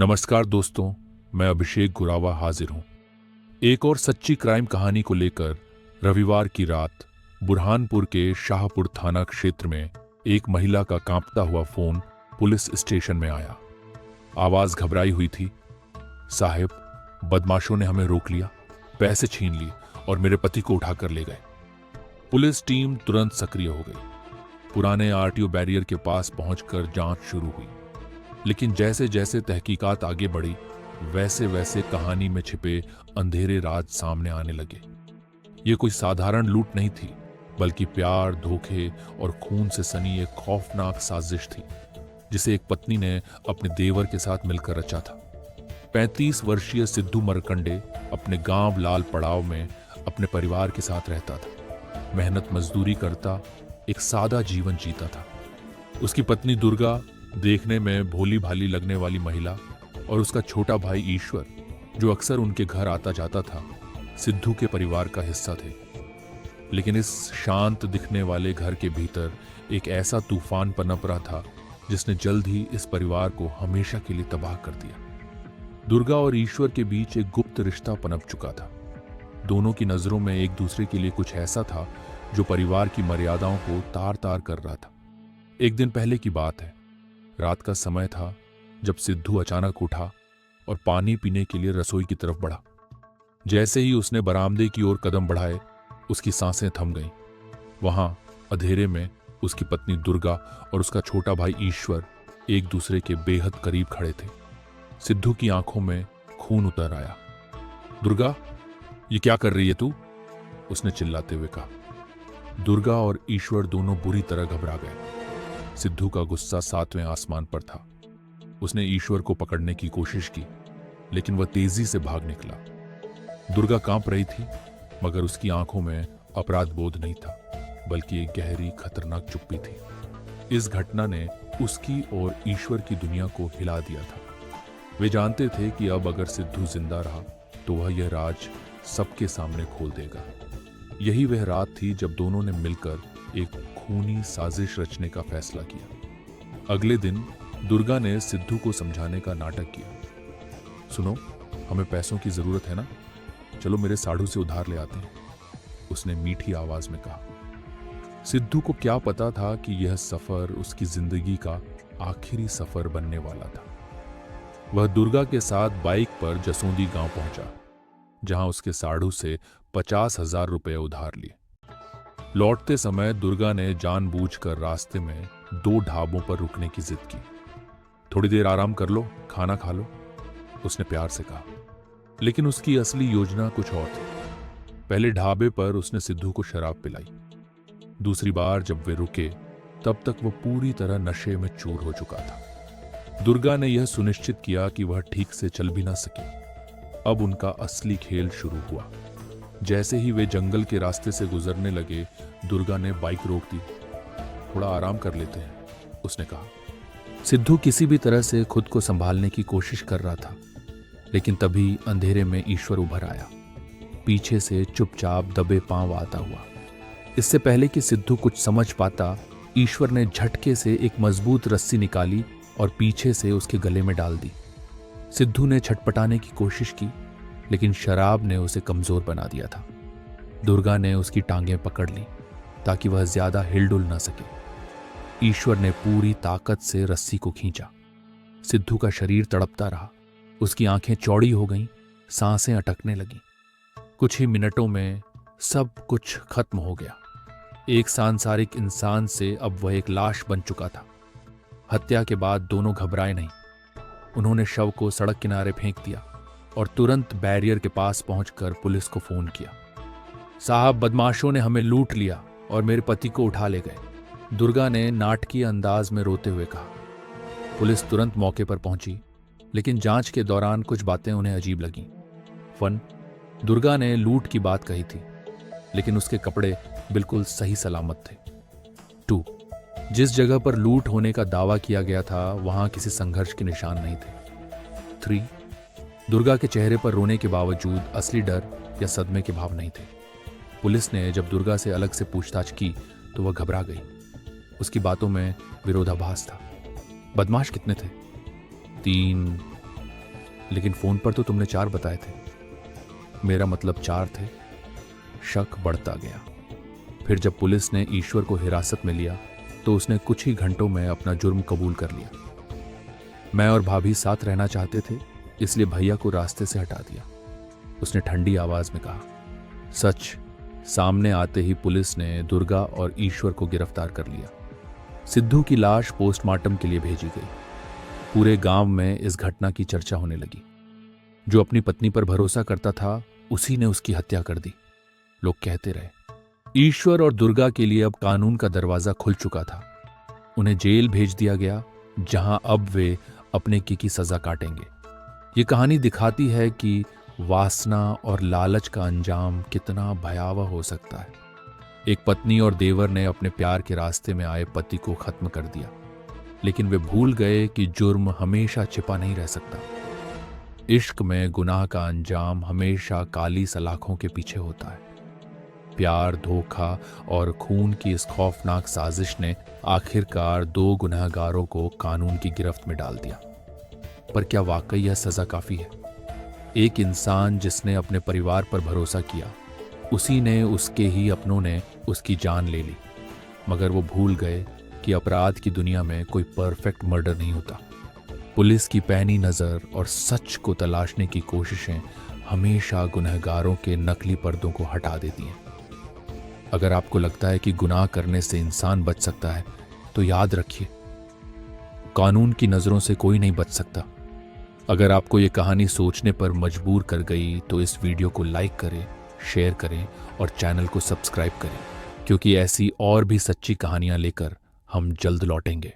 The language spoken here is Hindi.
नमस्कार दोस्तों, मैं अभिषेक गुरावा हाजिर हूं एक और सच्ची क्राइम कहानी को लेकर। रविवार की रात बुरहानपुर के शाहपुर थाना क्षेत्र में एक महिला का कांपता हुआ फोन पुलिस स्टेशन में आया। आवाज घबराई हुई थी। साहब, बदमाशों ने हमें रोक लिया, पैसे छीन लिए और मेरे पति को उठाकर ले गए। पुलिस टीम तुरंत सक्रिय हो गई। पुराने आरटीओ बैरियर के पास पहुंचकर जांच शुरू हुई। लेकिन जैसे जैसे तहकीकात आगे बढ़ी, वैसे वैसे कहानी में छिपे अंधेरे राज सामने आने लगे। ये कोई साधारण लूट नहीं थी, बल्कि प्यार, धोखे और खून से सनी एक खौफनाक साजिश थी, जिसे एक पत्नी ने अपने देवर के साथ मिलकर रचा था। 35 वर्षीय सिद्धू मरकंडे अपने गांव लाल पड़ाव में अपने परिवार के साथ रहता था। मेहनत मजदूरी करता, एक सादा जीवन जीता था। उसकी पत्नी दुर्गा देखने में भोली भाली लगने वाली महिला और उसका छोटा भाई ईश्वर, जो अक्सर उनके घर आता जाता था, सिद्धू के परिवार का हिस्सा थे। लेकिन इस शांत दिखने वाले घर के भीतर एक ऐसा तूफान पनप रहा था जिसने जल्द ही इस परिवार को हमेशा के लिए तबाह कर दिया। दुर्गा और ईश्वर के बीच एक गुप्त रिश्ता पनप चुका था। दोनों की नजरों में एक दूसरे के लिए कुछ ऐसा था जो परिवार की मर्यादाओं को तार तार कर रहा था। एक दिन पहले की बात है। रात का समय था जब सिद्धू अचानक उठा और पानी पीने के लिए रसोई की तरफ बढ़ा। जैसे ही उसने बरामदे की ओर कदम बढ़ाए, उसकी सांसें थम गईं। वहां अंधेरे में उसकी पत्नी दुर्गा और उसका छोटा भाई ईश्वर एक दूसरे के बेहद करीब खड़े थे। सिद्धू की आंखों में खून उतर आया। दुर्गा, ये क्या कर रही है तू? उसने चिल्लाते हुए कहा। दुर्गा और ईश्वर दोनों बुरी तरह घबरा गए। सिद्धू का गुस्सा 7वें आसमान पर था। उसने ईश्वर को पकड़ने की कोशिश की, लेकिन वह तेजी से भाग निकला। दुर्गा कांप रही थी, मगर उसकी आंखों में अपराध बोध नहीं था, बल्कि एक गहरी खतरनाक चुप्पी थी। इस घटना ने उसकी और ईश्वर की दुनिया को हिला दिया था। वे जानते थे कि अब अगर सिद्धू जिंदा रहा तो वह यह राज सबके सामने खोल देगा। यही वह रात थी जब दोनों ने मिलकर एक खूनी साजिश रचने का फैसला किया। अगले दिन दुर्गा ने सिद्धू को समझाने का नाटक किया। सुनो, हमें पैसों की जरूरत है ना, चलो मेरे साढ़ू से उधार ले आते हैं, उसने मीठी आवाज में कहा। सिद्धू को क्या पता था कि यह सफर उसकी जिंदगी का आखिरी सफर बनने वाला था। वह दुर्गा के साथ बाइक पर जसोंदी गांव पहुंचा, जहां उसके साढ़ू से 50,000 रुपए उधार लिए। लौटते समय दुर्गा ने जानबूझकर रास्ते में 2 ढाबों पर रुकने की जिद की। थोड़ी देर आराम कर लो, खाना खा लो, उसने प्यार से कहा। लेकिन उसकी असली योजना कुछ और थी। पहले ढाबे पर उसने सिद्धू को शराब पिलाई। दूसरी बार जब वे रुके, तब तक वो पूरी तरह नशे में चूर हो चुका था। दुर्गा ने यह सुनिश्चित किया कि वह ठीक से चल भी ना सके। अब उनका असली खेल शुरू हुआ। जैसे ही वे जंगल के रास्ते से गुजरने लगे, दुर्गा ने बाइक रोक दी। थोड़ा आराम कर लेते हैं, उसने कहा। सिद्धू किसी भी तरह से खुद को संभालने की कोशिश कर रहा था, लेकिन तभी अंधेरे में ईश्वर उभर आया, पीछे से चुपचाप दबे पांव आता हुआ। इससे पहले कि सिद्धू कुछ समझ पाता, ईश्वर ने झटके से एक मजबूत रस्सी निकाली और पीछे से उसके गले में डाल दी। सिद्धू ने छटपटाने की कोशिश की, लेकिन शराब ने उसे कमजोर बना दिया था। दुर्गा ने उसकी टांगें पकड़ ली ताकि वह ज्यादा हिलडुल न सके। ईश्वर ने पूरी ताकत से रस्सी को खींचा। सिद्धू का शरीर तड़पता रहा। उसकी आंखें चौड़ी हो गईं, सांसें अटकने लगीं। कुछ ही मिनटों में सब कुछ खत्म हो गया। एक सांसारिक इंसान से अब वह एक लाश बन चुका था। हत्या के बाद दोनों घबराए नहीं। उन्होंने शव को सड़क किनारे फेंक दिया और तुरंत बैरियर के पास पहुंचकर पुलिस को फोन किया। साहब, बदमाशों ने हमें लूट लिया और मेरे पति को उठा ले गए, दुर्गा ने नाटकीय अंदाज में रोते हुए कहा। पुलिस तुरंत मौके पर पहुंची, लेकिन जांच के दौरान कुछ बातें उन्हें अजीब लगीं। 1. दुर्गा ने लूट की बात कही थी, लेकिन उसके कपड़े बिल्कुल सही सलामत थे। 2. जिस जगह पर लूट होने का दावा किया गया था, वहां किसी संघर्ष के निशान नहीं थे। 3. दुर्गा के चेहरे पर रोने के बावजूद असली डर या सदमे के भाव नहीं थे। पुलिस ने जब दुर्गा से अलग से पूछताछ की तो वह घबरा गई। उसकी बातों में विरोधाभास था। बदमाश कितने थे? 3, लेकिन फोन पर तो तुमने 4 बताए थे। मेरा मतलब 4 थे। शक बढ़ता गया। फिर जब पुलिस ने ईश्वर को हिरासत में लिया तो उसने कुछ ही घंटों में अपना जुर्म कबूल कर लिया। मैं और भाभी साथ रहना चाहते थे, इसलिए भैया को रास्ते से हटा दिया। उसने ठंडी आवाज में कहा। सच सामने आते ही पुलिस ने दुर्गा और ईश्वर को गिरफ्तार कर लिया। सिद्धू की लाश पोस्टमार्टम के लिए भेजी गई। पूरे गांव में इस घटना की चर्चा होने लगी। जो अपनी पत्नी पर भरोसा करता था उसी ने उसकी हत्या कर दी। लोग कहते रहे। ईश्वर और दुर्गा के लिए अब कानून का दरवाजा खुल चुका था। उन्हें जेल भेज दिया गया, जहां अब वे अपने की सजा काटेंगे। ये कहानी दिखाती है कि वासना और लालच का अंजाम कितना भयावह हो सकता है। एक पत्नी और देवर ने अपने प्यार के रास्ते में आए पति को खत्म कर दिया, लेकिन वे भूल गए कि जुर्म हमेशा छिपा नहीं रह सकता। इश्क में गुनाह का अंजाम हमेशा काली सलाखों के पीछे होता है। प्यार, धोखा और खून की इस खौफनाक साजिश ने आखिरकार 2 गुनहगारों को कानून की गिरफ्त में डाल दिया। पर क्या वाकई यह सजा काफी है? एक इंसान जिसने अपने परिवार पर भरोसा किया, उसी ने, उसके ही अपनों ने उसकी जान ले ली। मगर वो भूल गए कि अपराध की दुनिया में कोई परफेक्ट मर्डर नहीं होता। पुलिस की पैनी नजर और सच को तलाशने की कोशिशें हमेशा गुनहगारों के नकली पर्दों को हटा देती हैं। अगर आपको लगता है कि गुनाह करने से इंसान बच सकता है, तो याद रखिए, कानून की नजरों से कोई नहीं बच सकता। अगर आपको ये कहानी सोचने पर मजबूर कर गई तो इस वीडियो को लाइक करें, शेयर करें और चैनल को सब्सक्राइब करें, क्योंकि ऐसी और भी सच्ची कहानियां लेकर हम जल्द लौटेंगे।